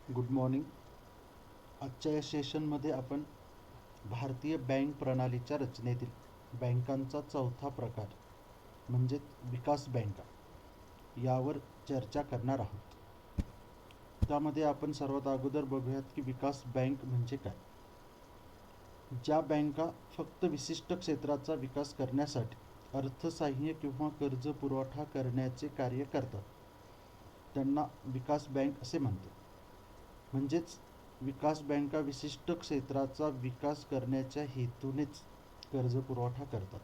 Good morning. आजच्या या सेशनमध्ये आपण भारतीय बँक प्रणालीच्या रचनेतील बँकांचा चौथा प्रकार म्हणजेच विकास बँका यावर चर्चा करणार आहोत. त्यामध्ये आपण सर्वात अगोदर बघूयात की विकास बँक म्हणजे काय. ज्या बँका फक्त विशिष्ट क्षेत्राचा विकास करण्यासाठी अर्थसहाय्य किंवा कर्ज पुरवठा करण्याचे कार्य करतात त्यांना विकास बँक असे म्हणतात. म्हणजेच विकास बँका विशिष्ट क्षेत्राचा विकास करण्याच्या हेतूनेच कर्ज पुरवठा करतात.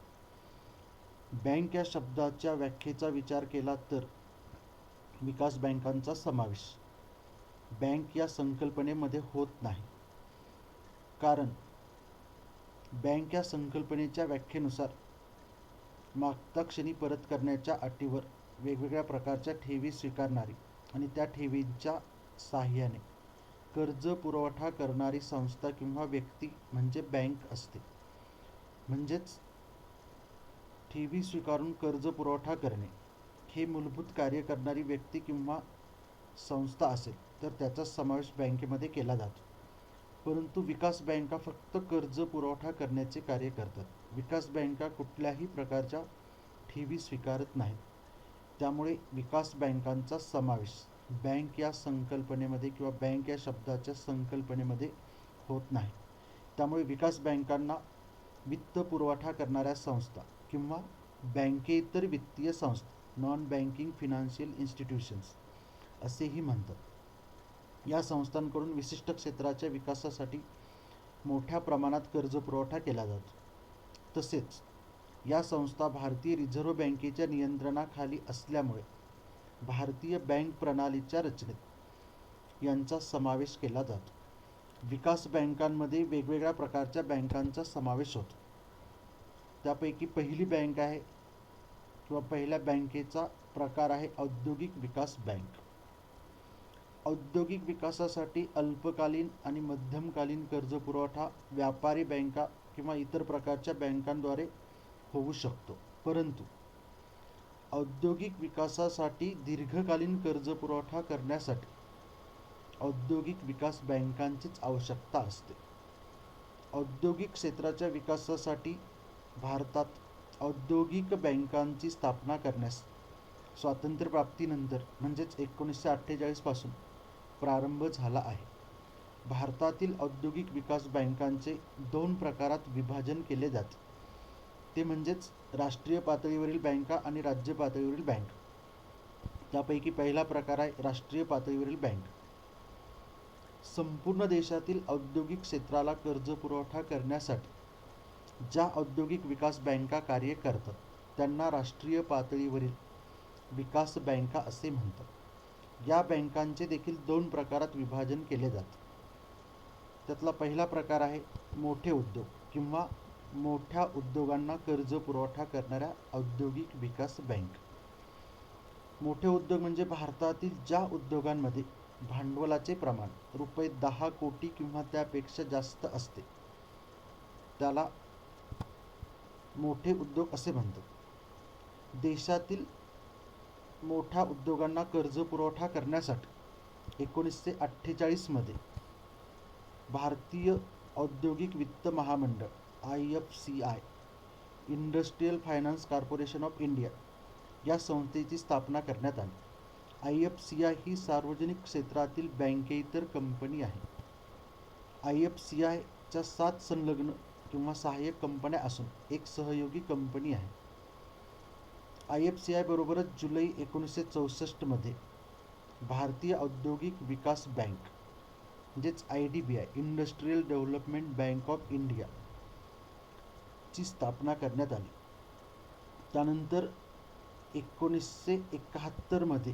बँक या शब्दाच्या व्याख्येचा विचार केला तर विकास बँकांचा समावेश बँक या संकल्पनेमध्ये होत नाही. कारण बँक या संकल्पनेच्या व्याख्येनुसार मागता क्षणी परत करण्याच्या अटीवर वेगवेगळ्या प्रकारच्या ठेवी स्वीकारणारी आणि त्या ठेवींच्या साहाय्याने कर्ज पुरवठा करणारी संस्था किंवा व्यक्ती म्हणजे बँक असते. म्हणजेच ठेवी स्वीकारून कर्ज पुरवठा करणे हे मूलभूत कार्य करणारी व्यक्ती किंवा संस्था असेल तर त्याचा समावेश बँकेमध्ये केला जातो. परंतु विकास बँका फक्त कर्ज पुरवठा करण्याचे कार्य करतात. विकास बँका कुठल्याही प्रकारच्या ठेवी स्वीकारत नाहीत. त्यामुळे विकास बँकांचा समावेश बँक या संकल्पनेमध्ये किंवा बँक या शब्दाच्या संकल्पनेमध्ये होत नाही. त्यामुळे विकास बँकांना वित्त पुरवठा करणाऱ्या संस्था किंवा बँकेतर वित्तीय संस्था नॉन बँकिंग फिनान्शियल इन्स्टिट्यूशन्स असेही म्हणतात. या संस्थांकडून विशिष्ट क्षेत्राच्या विकासासाठी मोठ्या प्रमाणात कर्ज पुरवठा केला जातो. तसेच या संस्था भारतीय रिझर्व्ह बँकेच्या नियंत्रणाखाली असल्यामुळे भारतीय बँक प्रणालीच्या रचनेत यांचा समावेश केला जातो. विकास बँकांमध्ये वेगवेगळ्या प्रकारच्या बँकांचा समावेश होतो. त्यापैकी पहिली बँक आहे किंवा पहिल्या बँकेचा प्रकार आहे औद्योगिक विकास बँक. औद्योगिक विकासासाठी अल्पकालीन आणि मध्यमकालीन कर्ज पुरवठा व्यापारी बँका किंवा इतर प्रकारच्या बँकांद्वारे होऊ शकतो. परंतु औद्योगिक विकासासाठी दीर्घकालीन कर्ज पुरवठा करण्यासाठी औद्योगिक विकास बँकांचीच आवश्यकता असते. औद्योगिक क्षेत्राच्या विकासासाठी भारतात औद्योगिक बँकांची स्थापना करण्यास स्वातंत्र्यप्राप्तीनंतर म्हणजेच 1948 पासून प्रारंभ झाला आहे. भारतातील औद्योगिक विकास बँकांचे दोन प्रकारात विभाजन केले जाते. ते म्हणजेच राष्ट्रीय पातळीवरील बँका आणि राज्य पातळीवरील बँक. त्यापैकी पहिला प्रकार आहे राष्ट्रीय पातळीवरील बँक. संपूर्ण देशातील औद्योगिक क्षेत्राला कर्ज पुरवठा करण्यासाठी ज्या औद्योगिक विकास बँका कार्य करतात त्यांना राष्ट्रीय पातळीवरील विकास बँका असे म्हणतात. या बँकांचे देखील दोन प्रकारात विभाजन केले जाते. त्यातला पहिला प्रकार आहे मोठे उद्योग किंवा मोठ्या उद्योगांना कर्ज पुरवठा करणाऱ्या औद्योगिक विकास बँक. मोठे उद्योग म्हणजे भारतातील ज्या उद्योगांमध्ये भांडवलाचे प्रमाण ₹10 कोटी किंवा त्यापेक्षा जास्त असते त्याला मोठे उद्योग असे म्हणतात. देशातील मोठ्या उद्योगांना कर्ज पुरवठा करण्यासाठी 1948 मध्ये भारतीय औद्योगिक वित्त महामंडळ IFCI industrial finance corporation of India या संस्थेची स्थापना करण्यात आली. IFCI ही सार्वजनिक क्षेत्रातील बँकेतर कंपनी आहे. IFCIच्या 7 संलग्न किंवा सहाय्यक कंपन्या असून एक सहयोगी कंपनी आहे. IFCI बरोबरच जुलै 1964 मध्ये भारतीय औद्योगिक विकास बँक म्हणजेच IDBI industrial development bank of India ची स्थापना करण्यात आली. त्यानंतर 1971 मध्ये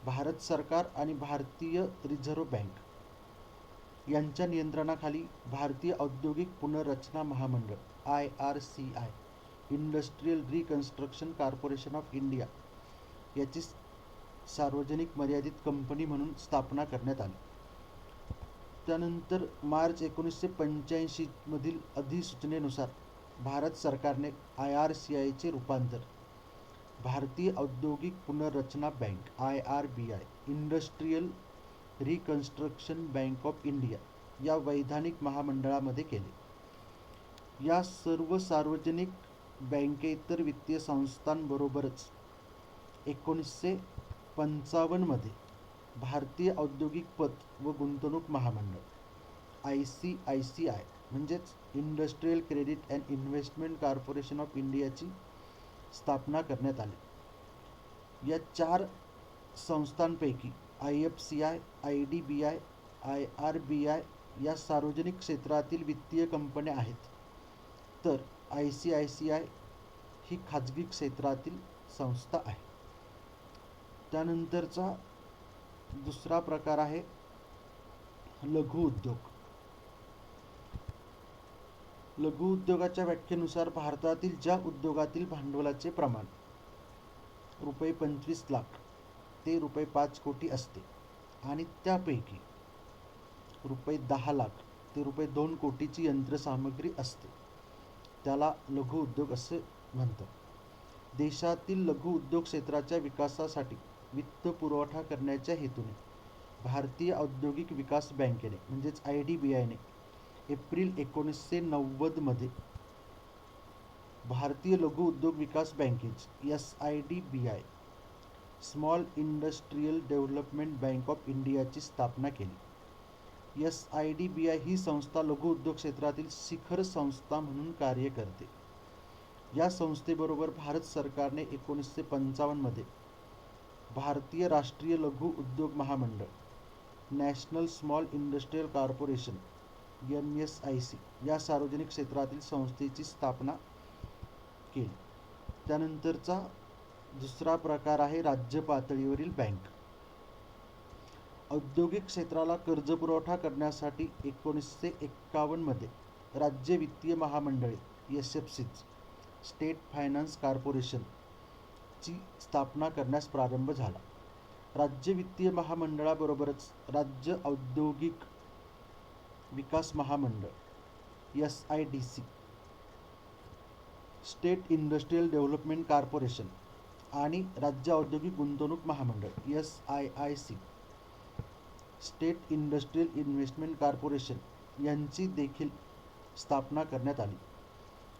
भारत सरकार आणि भारतीय रिझर्व्ह बँक यांच्या नियंत्रणाखाली भारतीय औद्योगिक पुनर्रचना महामंडळ IRCI industrial reconstruction corporation of India याची सार्वजनिक मर्यादित कंपनी म्हणून स्थापना करण्यात आली. त्यानंतर मार्च 1985 मधील अधिसूचनेनुसार भारत सरकारने IRCIचे रूपांतर भारतीय औद्योगिक पुनर्रचना bank IRBI industrial reconstruction bank of India या वैधानिक महामंडळामध्ये केले. या सर्व सार्वजनिक बँकेतर वित्तीय संस्थांबरोबरच 1955 भारतीय औद्योगिक पत व गुंतवणूक महामंडळ ICICI म्हणजेच industrial credit and investment corporation of इंडियाची स्थापना करण्यात आली. या 4 संस्थांपैकी IFCI, IDBI, IRBI या सार्वजनिक क्षेत्रातील वित्तीय कंपन्या आहेत, तर ICICI ही खाजगी क्षेत्रातील संस्था आहे. त्यानंतरचा दुसरा प्रकार आहे लघु उद्योग. लघु उद्योगाच्या व्याख्येनुसार भारतातील ज्या उद्योगातील भांडवलाचे प्रमाण रुपये 25 लाख ते रुपये 5 कोटी असते आणि त्यापैकी रुपये 10 लाख ते रुपये 2 कोटीची यंत्रसामग्री असते, त्याला लघु उद्योग असे म्हणतात. देशातील लघु उद्योग क्षेत्राच्या विकासासाठी वित्त पुरवठा करण्याच्या हेतूने भारतीय औद्योगिक विकास बँकेने म्हणजेच IDBIने एप्रिल 1990 भारतीय लघु उद्योग विकास बँकेची SIDBI small industrial development bank of इंडियाची स्थापना केली. SIDBI ही संस्था लघु उद्योग क्षेत्रातील शिखर संस्था म्हणून कार्य करते. या संस्थेबरोबर भारत सरकारने 1955 भारतीय राष्ट्रीय लघु उद्योग महामंडळ national small industrial corporation NSIC या सार्वजनिक क्षेत्रातील संस्थेची स्थापना केली. त्यानंतरचा दुसरा प्रकार आहे राज्य पातळीवरील बँक. औद्योगिक क्षेत्राला कर्जपुरवठा करण्यासाठी 1951 राज्य वित्तीय महामंडळे SFCs स्टेट फायनान्स कॉर्पोरेशन ची स्थापना करण्यास प्रारंभ झाला. राज्य वित्तीय महामंडळाबरोबरच राज्य औद्योगिक विकास महामंडळ SIDC, state industrial development corporation आणि राज्य औद्योगिक गुंतवणूक महामंडळ SIIC, state industrial investment corporation यांची देखील स्थापना करण्यात आली.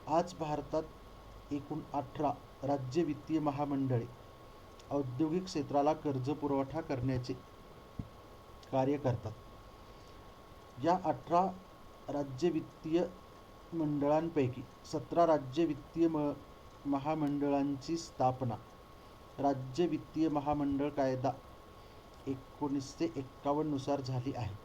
आज भारतात एकूण 18 राज्य वित्तीय महामंडळे औद्योगिक क्षेत्राला कर्ज पुरवठा करण्याचे कार्य करतात. या 18 राज्य वित्तीय मंडळांपैकी 17 राज्य वित्तीय महामंडळांची स्थापना राज्य वित्तीय महामंडळ कायदा 1951 नुसार झाली आहे,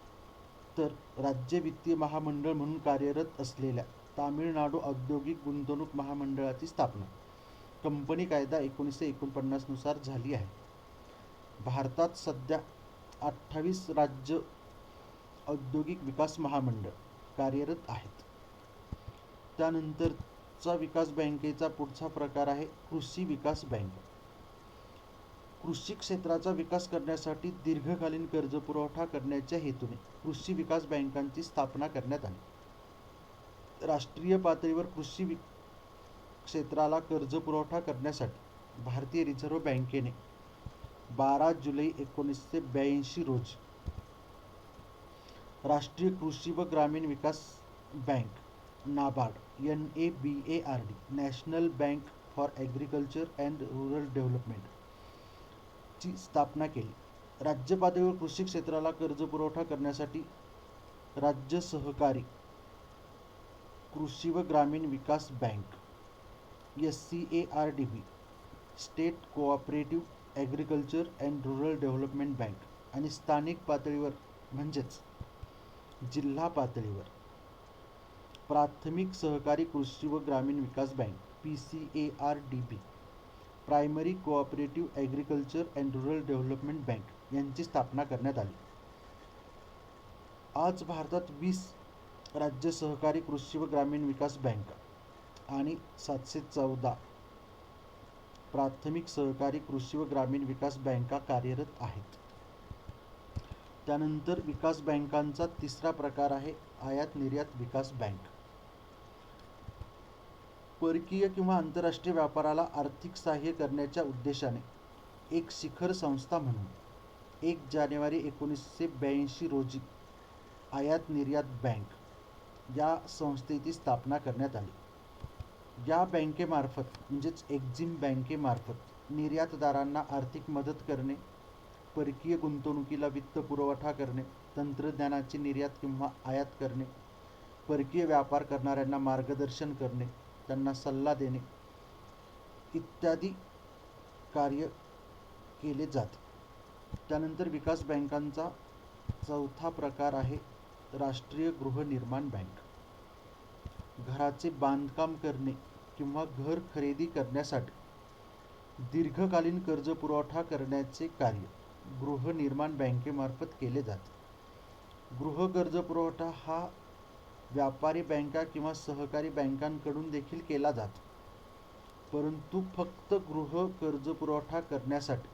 तर राज्य वित्तीय महामंडळ म्हणून कार्यरत असलेल्या तामिळनाडू औद्योगिक गुंतवणूक महामंडळाची स्थापना कंपनी कायदा 1949 नुसार झाली आहे. भारतात सध्या 28 राज्य औद्योगिक विकास महामंडळ कार्यरत आहेत. त्यानंतरचा विकास बँकेचा पुढचा प्रकार आहे कृषी विकास बँक. कृषी क्षेत्राचा विकास करण्यासाठी दीर्घकालीन कर्ज पुरवठा करण्याच्या हेतूने कृषी विकास बँकांची स्थापना करण्यात आली. राष्ट्रीय पातळीवर कृषी क्षेत्राला कर्ज पुरवठा करण्यासाठी भारतीय रिझर्व्ह बँकेने 12 जुलै 1982 रोजी राष्ट्रीय कृषी व ग्रामीण विकास bank NABARD NABARD national bank for agriculture and rural development ची स्थापना केली. राज्य पातळीवर कृषी क्षेत्राला कर्ज पुरवठा करण्यासाठी राज्य सहकारी कृषी व ग्रामीण विकास bank SCARDB, state cooperative agriculture and rural development bank आणि स्थानिक पातळीवर म्हणजेच जिल्हा पातळीवर प्राथमिक सहकारी कृषी व ग्रामीण विकास bank PCARDB, primary cooperative agriculture and rural development bank यांची स्थापना करण्यात आली. आज भारतात 20 राज्य सहकारी कृषी व ग्रामीण विकास बँका आणि 714 प्राथमिक सहकारी कृषी व ग्रामीण विकास बँका कार्यरत आहेत. त्यानंतर विकास बँकांचा तिसरा प्रकार आहे आयात निर्यात विकास बँक. परकीय किंवा आंतरराष्ट्रीय व्यापाराला आर्थिक सहाय्य करण्याच्या उद्देशाने एक शिखर संस्था म्हणून 1 जानेवारी 1982 रोजी आयात निर्यात बँक या संस्थेची स्थापना करण्यात आली. या बँकेमार्फत म्हणजेच एक्झिम बँकेमार्फत निर्यातदारांना आर्थिक मदत करणे, परकीय गुंतवणुकीला वित्त पुरवठा करणे, तंत्रज्ञानाची निर्यात किंवा आयात करणे, परकीय व्यापार करणाऱ्यांना मार्गदर्शन करणे, त्यांना सल्ला देणे इत्यादी कार्य केले जाते. त्यानंतर विकास बँकांचा चौथा प्रकार आहे राष्ट्रीय गृहनिर्माण बँक. घराचे बांधकाम करणे किंवा घर खरेदी करण्यासाठी दीर्घकालीन कर्ज पुरवठा करण्याचे कार्य गृहनिर्माण बँकेमार्फत केले जाते. गृह कर्ज पुरवठा हा व्यापारी बँका किंवा सहकारी बँकांकडून देखील केला जातो, परंतु फक्त गृह कर्ज पुरवठा करण्यासाठी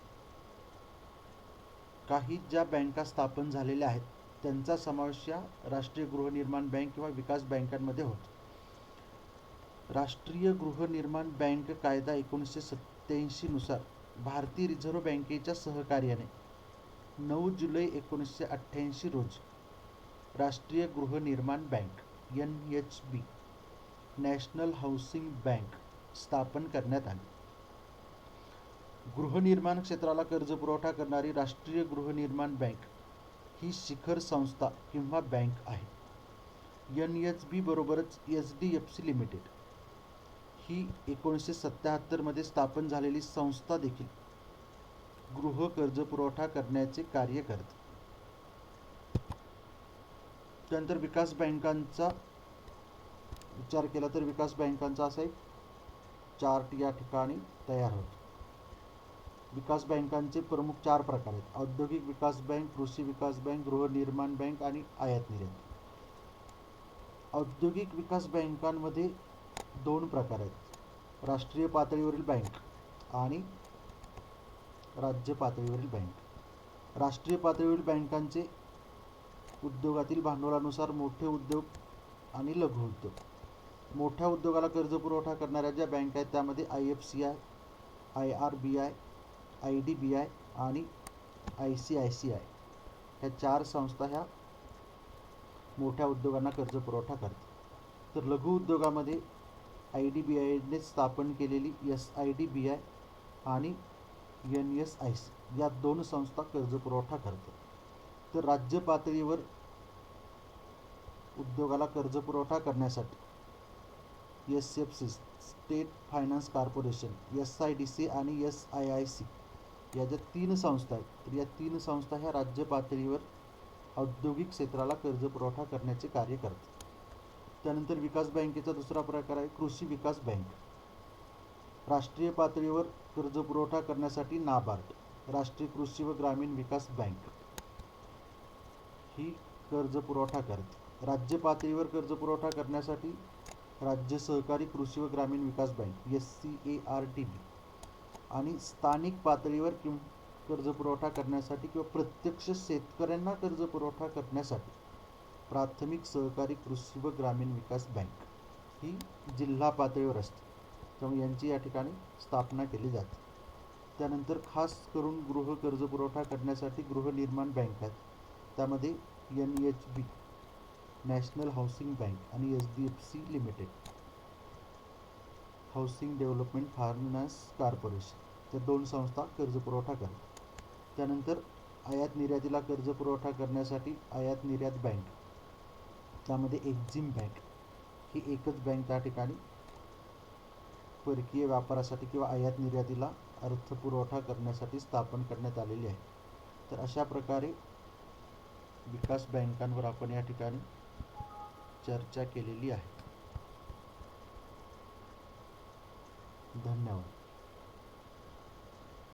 काही ज्या बँका स्थापन झालेल्या आहेत त्यांचा समावेश या राष्ट्रीय गृहनिर्माण बँक किंवा विकास बँकांमध्ये होतो. राष्ट्रीय गृहनिर्माण बँक कायदा 1987 नुसार भारतीय रिझर्व्ह बँकेच्या सहकार्याने 9 जुलै 1988 रोजी राष्ट्रीय गृहनिर्माण bank NHB national housing bank स्थापन करण्यात आली. गृहनिर्माण क्षेत्राला कर्ज पुरवठा करणारी राष्ट्रीय गृहनिर्माण बँक ही शिखर संस्था किंवा बँक आहे. NHB बरोबरच HDFC लिमिटेड ही 1977 मध्ये स्थापन झालेली संस्था देखील गृह कर्ज पुरवठा करण्याचे कार्य करते. त्यानंतर विकास बँकांचा विचार केला तर विकास बँकांचा असा एक चार्ट या ठिकाणी तयार होतो. विकास बँकांचे प्रमुख 4 प्रकार आहेत: औद्योगिक विकास बँक, कृषी विकास बँक, गृहनिर्माण बँक आणि आयात निर्यात. औद्योगिक विकास बँकांमध्ये 2 प्रकार आहेत: राष्ट्रीय पातळीवरील बँक आणि राज्य पातळीवरील बँक. राष्ट्रीय पातळीवरील बँकांचे उद्योगातील भांडवलानुसार मोठे उद्योग आणि लघु उद्योग. मोठ्या उद्योगाला कर्ज पुरवठा करणाऱ्या ज्या बँका आहेत त्यामध्ये IFCI, IRBI, IDBI आणि ICICI ह्या 4 संस्था ह्या मोठ्या उद्योगांना कर्ज पुरवठा करतात. तर लघु उद्योगामध्ये IDBI ने स्थापन केलेली SIDBI आणि NSIC या 2 संस्था कर्ज पुरवठा करतात. तर राज्य पातळीवर उद्योगाला कर्ज पुरवठा करण्यासाठी SFC state finance corporation, SIDC आणि SIIC या ज्या 3 संस्था आहेत, तर या 3 संस्था ह्या राज्य पातळीवर औद्योगिक क्षेत्राला कर्ज पुरवठा करण्याचे कार्य करतात. त्यानंतर विकास बँकेचा दुसरा प्रकार आहे कृषी विकास बँक. राष्ट्रीय पातळीवर कर्ज पुरवठा करण्यासाठी नाबार्ड, राष्ट्रीय कृषी व ग्रामीण विकास बँक ही कर्ज पुरवठा करते. राज्य पातळीवर कर्ज पुरवठा करण्यासाठी राज्य सहकारी कृषी व ग्रामीण विकास बँक SCARDB आणि स्थानिक पातळीवर कर्ज पुरवठा करण्यासाठी किंवा प्रत्यक्ष शेतकऱ्यांना कर्ज पुरवठा करण्यासाठी प्राथमिक सहकारी कृषी व ग्रामीण विकास बँक ही जिल्हा पातळीवर असते, त्यामुळे यांची या ठिकाणी स्थापना केली जाते. त्यानंतर खास करून गृह कर्ज पुरवठा करण्यासाठी गृहनिर्माण बँक आहेत, त्यामध्ये NHB नॅशनल हाऊसिंग बँक आणि HDFC limited housing development finance corporation या 2 संस्था कर्ज पुरवठा करतात. त्यानंतर आयात निर्यातीला कर्ज पुरवठा करण्यासाठी आयात निर्यात बँक, त्यामध्ये एक्झिम बँक ही एकच बँक त्या ठिकाणी परकीय व्यापारासाठी किंवा आयात निर्यातीला अर्थपुरवठा करण्यासाठी स्थापन करण्यात आलेली आहे. तर अशा प्रकारे विकास बँकांवर आपण या ठिकाणी चर्चा केलेली आहे. धन्यवाद.